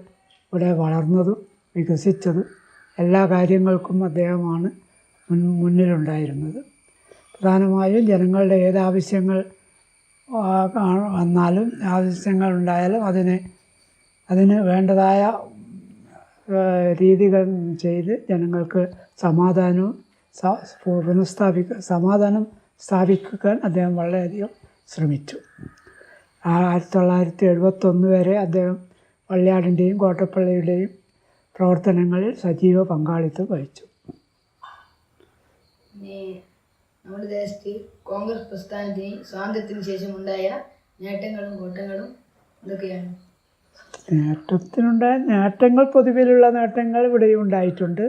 ഇവിടെ വളർന്നതും വികസിച്ചതും. എല്ലാ കാര്യങ്ങൾക്കും അദ്ദേഹമാണ് മുന്നിലുണ്ടായിരുന്നത്. പ്രധാനമായും ജനങ്ങളുടെ ഏതാവശ്യങ്ങൾ വന്നാലും ആവശ്യങ്ങൾ ഉണ്ടായാലും അതിന് വേണ്ടതായ രീതികൾ ചെയ്ത് ജനങ്ങൾക്ക് സമാധാനം സ്ഥാപിക്കാൻ അദ്ദേഹം വളരെയധികം ശ്രമിച്ചു. 1971 വരെ അദ്ദേഹം വള്ളിയാടിൻ്റെയും കോട്ടപ്പള്ളിയുടെയും പ്രവർത്തനങ്ങളിൽ സജീവ പങ്കാളിത്തം വഹിച്ചു. നമ്മുടെ ദേശത്ത് കോൺഗ്രസ് പ്രസ്ഥാനത്തിന് സ്വാതന്ത്ര്യത്തിന് ശേഷം ഉണ്ടായ നേട്ടങ്ങളും കോട്ടങ്ങളും എന്തൊക്കെയാണ്? നേട്ടങ്ങൾ പൊതുവിലുള്ള നേട്ടങ്ങൾ ഇവിടെയും ഉണ്ടായിട്ടുണ്ട്.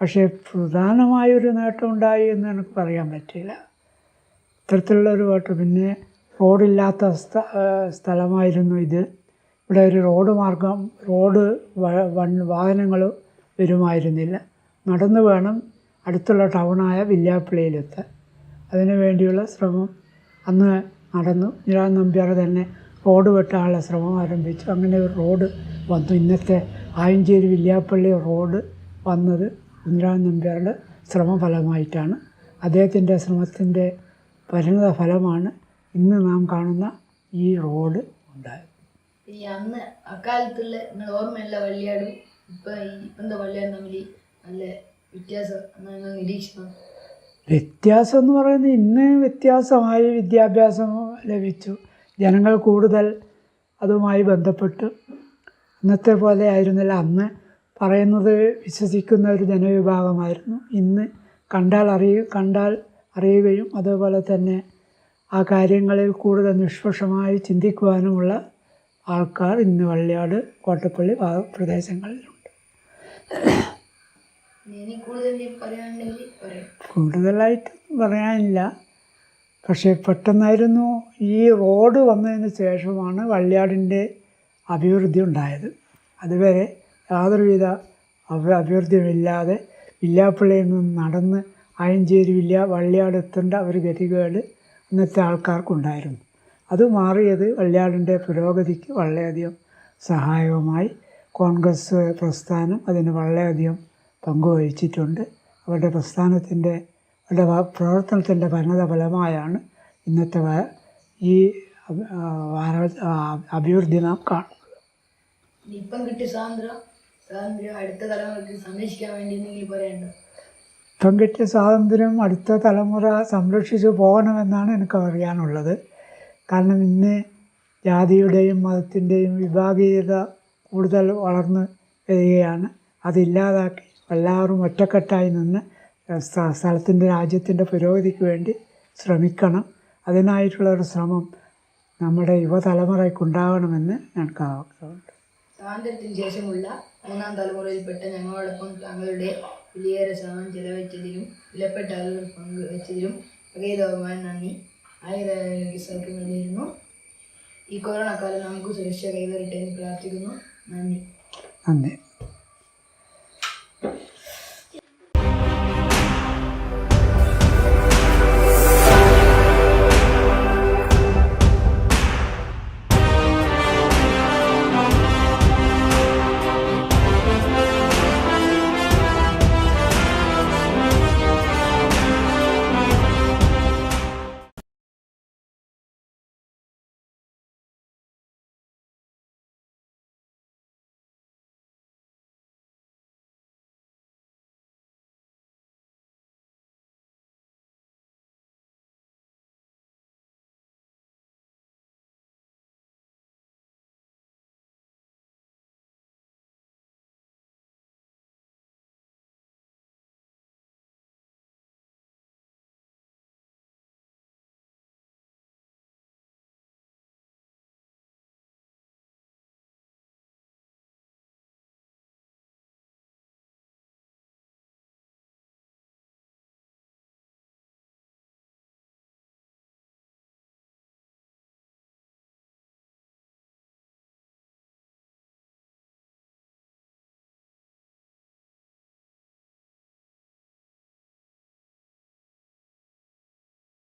പക്ഷേ പ്രധാനമായൊരു നേട്ടം ഉണ്ടായി എന്ന് എനിക്ക് പറയാൻ പറ്റില്ല. ഇത്തരത്തിലുള്ളൊരു നേട്ടം. പിന്നെ റോഡില്ലാത്ത സ്ഥലമായിരുന്നു ഇത്. ഇവിടെ ഒരു വാഹനങ്ങൾ വരുമായിരുന്നില്ല. നടന്നു വേണം അടുത്തുള്ള ടൗണായ വില്യാപ്പള്ളിയിലെത്താൻ. അതിനു വേണ്ടിയുള്ള ശ്രമം അന്ന് നടന്നു. കുഞ്ഞിരാമൻ നമ്പ്യാർ തന്നെ റോഡ് വെട്ടാനുള്ള ശ്രമം ആരംഭിച്ചു. അങ്ങനെ ഒരു റോഡ് വന്നു. ഇന്നത്തെ ആയഞ്ചേരി വില്യാപ്പള്ളി റോഡ് വന്നത് കുഞ്ഞിരാമൻ നമ്പ്യാരുടെ ശ്രമഫലമായിട്ടാണ്. അദ്ദേഹത്തിൻ്റെ ശ്രമത്തിൻ്റെ പരിണത ഫലമാണ് ഇന്ന് നാം കാണുന്ന ഈ റോഡ് ഉണ്ടായത്. ഈ അന്ന് അക്കാലത്തുള്ള നിങ്ങൾ ഓർമ്മയുള്ള വള്ളിയാടും ഇപ്പോഴത്തെ വള്ളിയാടും തമ്മിൽ നല്ല വ്യത്യാസം നിരീക്ഷണം? വ്യത്യാസം എന്ന് പറയുന്നത് ഇന്ന് വ്യത്യാസമായി വിദ്യാഭ്യാസം ലഭിച്ചു. ജനങ്ങൾ കൂടുതൽ അതുമായി ബന്ധപ്പെട്ട് അന്നത്തെ പോലെ ആയിരുന്നില്ല. അന്ന് പറയുന്നത് വിശ്വസിക്കുന്ന ഒരു ജനവിഭാഗമായിരുന്നു. ഇന്ന് കണ്ടാൽ അറിയുകയും അതുപോലെ തന്നെ ആ കാര്യങ്ങളിൽ കൂടുതൽ നിഷ്പക്ഷമായി ചിന്തിക്കുവാനുമുള്ള ആൾക്കാർ ഇന്ന് വള്ളിയാട് കോട്ടപ്പള്ളി പ്രദേശങ്ങളിലുണ്ട്. കൂടുതലായിട്ട് പറയാനില്ല. പക്ഷേ പെട്ടെന്നായിരുന്നു ഈ റോഡ് വന്നതിന് ശേഷമാണ് വള്ളിയാടിൻ്റെ അഭിവൃദ്ധി ഉണ്ടായത്. അതുവരെ യാതൊരുവിധ അഭിവൃദ്ധിയുമില്ലാതെ വില്യാപ്പള്ളിയിൽ നിന്ന് നടന്ന് ആയഞ്ചേരി വള്ളിയാട് എത്തേണ്ട ഒരു ഗതികേട് അന്നത്തെ ആൾക്കാർക്കുണ്ടായിരുന്നു. അത് മാറിയത് വള്ളിയാടിൻ്റെ പുരോഗതിക്ക് വളരെയധികം സഹായകമായി. കോൺഗ്രസ് പ്രസ്ഥാനം അതിന് വളരെയധികം പങ്കുവഹിച്ചിട്ടുണ്ട്. അവരുടെ പ്രവർത്തനത്തിൻ്റെ പരിണത ഫലമായാണ് ഇന്നത്തെ ഈ അഭിവൃദ്ധി നാം കാണുന്നത്. ഇപ്പം കിട്ടിയ സ്വാതന്ത്ര്യം അടുത്ത തലമുറയ്ക്ക് സംരക്ഷിക്കാൻ വേണ്ടി എന്തെങ്കിലും പറയണ്ടോ? ഇപ്പം കിട്ടിയ സ്വാതന്ത്ര്യം അടുത്ത തലമുറ സംരക്ഷിച്ചു പോകണമെന്നാണ് എനിക്ക് അറിയാനുള്ളത്. കാരണം ഇന്ന് ജാതിയുടെയും മതത്തിൻ്റെയും വിഭാഗീയത കൂടുതൽ വളർന്ന് വരികയാണ്. അതില്ലാതാക്കി എല്ലാവരും ഒറ്റക്കെട്ടായി നിന്ന് സ്ഥലത്തിൻ്റെ രാജ്യത്തിൻ്റെ പുരോഗതിക്ക് വേണ്ടി ശ്രമിക്കണം. അതിനായിട്ടുള്ളൊരു ശ്രമം നമ്മുടെ യുവതലമുറയ്ക്കുണ്ടാകണമെന്ന് ഞങ്ങൾക്ക് ആഗ്രഹമുണ്ട്. സ്വാതന്ത്ര്യത്തിന് ശേഷമുള്ള മൂന്നാം തലമുറയിൽപ്പെട്ട ഞങ്ങളോടൊപ്പം താങ്കളുടെ വിലയേറെ ശ്രമം ചെലവഴിച്ചതിലും വിലപ്പെട്ട ആളുകൾ പങ്കുവച്ചതിലും പ്രകേതവുമായ നന്ദി. ആയിരം സൗഖ്യങ്ങളിലിരുന്നു. ഈ കൊറോണ കാലം നമുക്ക് സുരക്ഷ കൈവരട്ടെ എന്ന് പ്രാർത്ഥിക്കുന്നു. നന്ദി.